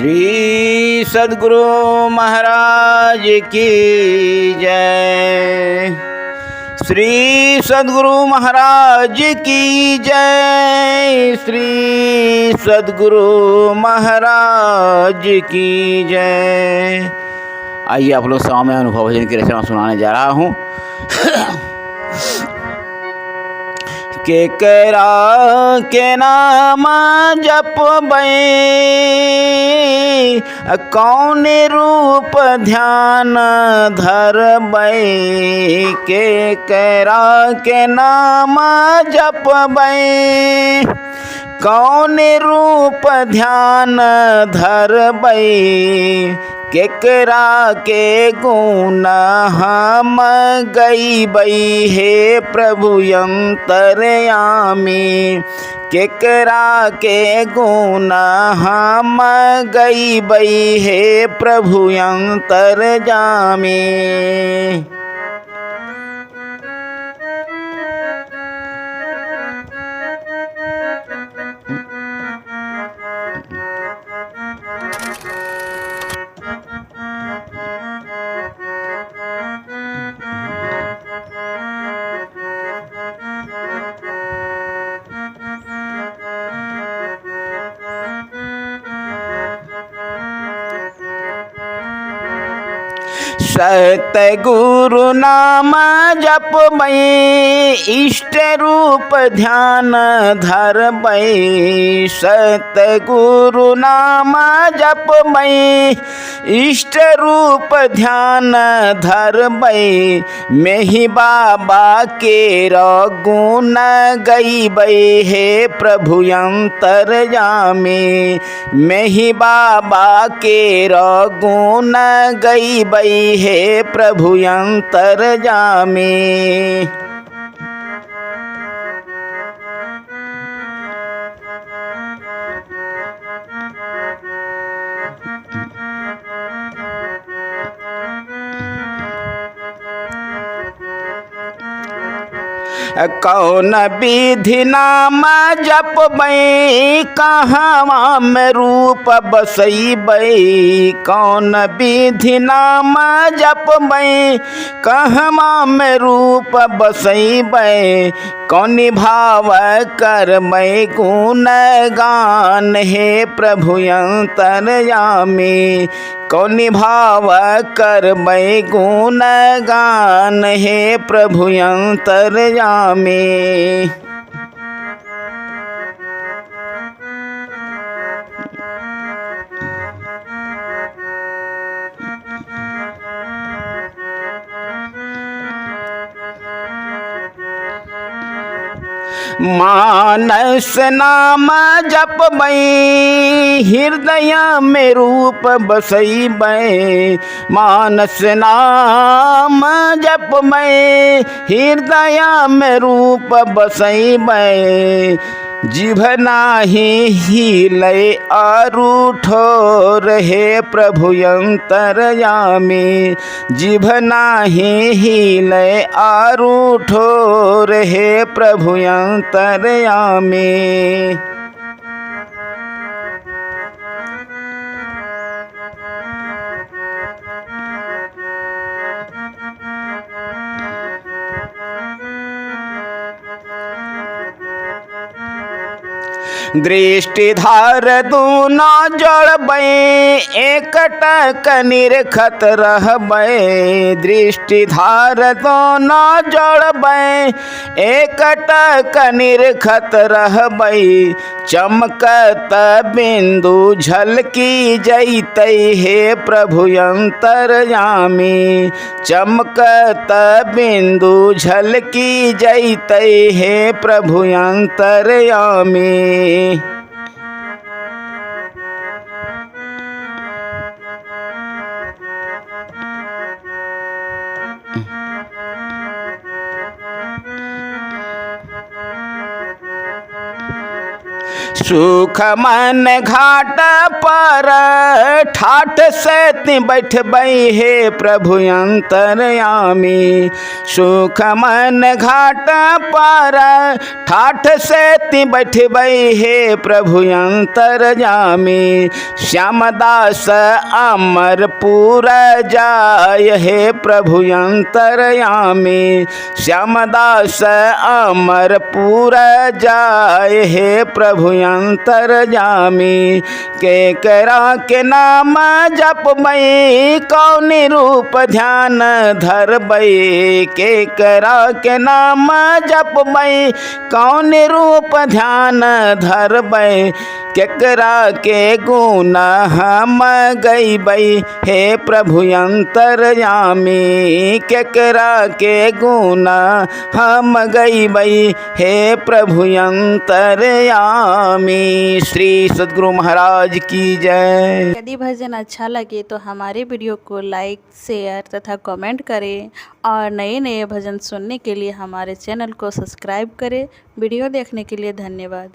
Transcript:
श्री सद्गुरु महाराज की जय। श्री सद्गुरु महाराज की जय। श्री सद्गुरु महाराज की जय। आइए आप लोग सामने अनुभव भजन की रचना सुनाने जा रहा हूँ। केकरा के नाम जपबै, कौन रूप ध्यान धरबै। केकरा के नाम जपबै, कौन रूप ध्यान धरबै। केकरा के गुण हम गइबै, हे प्रभु अंतर्यामी। केकरा के गुण हम गइबै, हे प्रभु अंतर्यामी। सतगुरु नाम जपबै, इष्ट रूप ध्यान धरबै। सतगुरु नाम जपबै, इष्ट रूप ध्यान धरबै। मेहि बाबा के गुण गइबै, हे प्रभु अंतर्यामी। मेहि बाबा के गुण गइबै, हे प्रभु अंतर्यामी। कौन विधि नाम जपबै, कहवा में रूप बसैबै। कौन विधि नाम जपबै, कहवा में रूप बसैबै। कौन भाव करबै गुण गान, हे प्रभु अंतर्यामी। कौन भाव करबै गुण गान, हे प्रभु अंतर्यामी। मानस नाम जपबै, हृदय में रूप बसैबै। मानस नाम जपबै, हृदय में रूप बसैबै। जिभ नाही हिलै अरु ठोर, हे प्रभु अंतर्यामी। जिभ नाही हिलै अरु ठोर, हे प्रभु अंतर्यामी। दृष्टिधार दूना जोड़बै, एकटक निरखत रहबै। दृष्टिधार दूना जोड़बै, एकटक निरखत रहबै। चमकत बिंदु झलकी जैतै, हे प्रभु अंतर्यामी। चमकत बिंदु झलकी जैतै, हे प्रभु अंतर्यामी। सुख मन घाट पर ठाठ से ति बैठबै हे प्रभु अंतरयामी। सुख मन घाट पर ठाठ से ति बैठबै हे प्रभु अंतरयामी। श्यामदास अमरपुर जाय हे प्रभु अंतरयामी। श्यामदास अमरपुर जाय हे प्रभु अंतरयामी। के करा के नाम जपबै कौन रूप ध्यान धरबै। के करा के नाम जपबै कौन रूप ध्यान धरबै। केकरा के गुण हम गैबै हे प्रभु अंतरयामी। केकरा के गुण हम गैबै हे प्रभु अंतरयामी। श्री सद्गुरु महाराज की जय। यदि भजन अच्छा लगे तो हमारे वीडियो को लाइक, शेयर तथा कमेंट करें और नए नए भजन सुनने के लिए हमारे चैनल को सब्सक्राइब करें। वीडियो देखने के लिए धन्यवाद।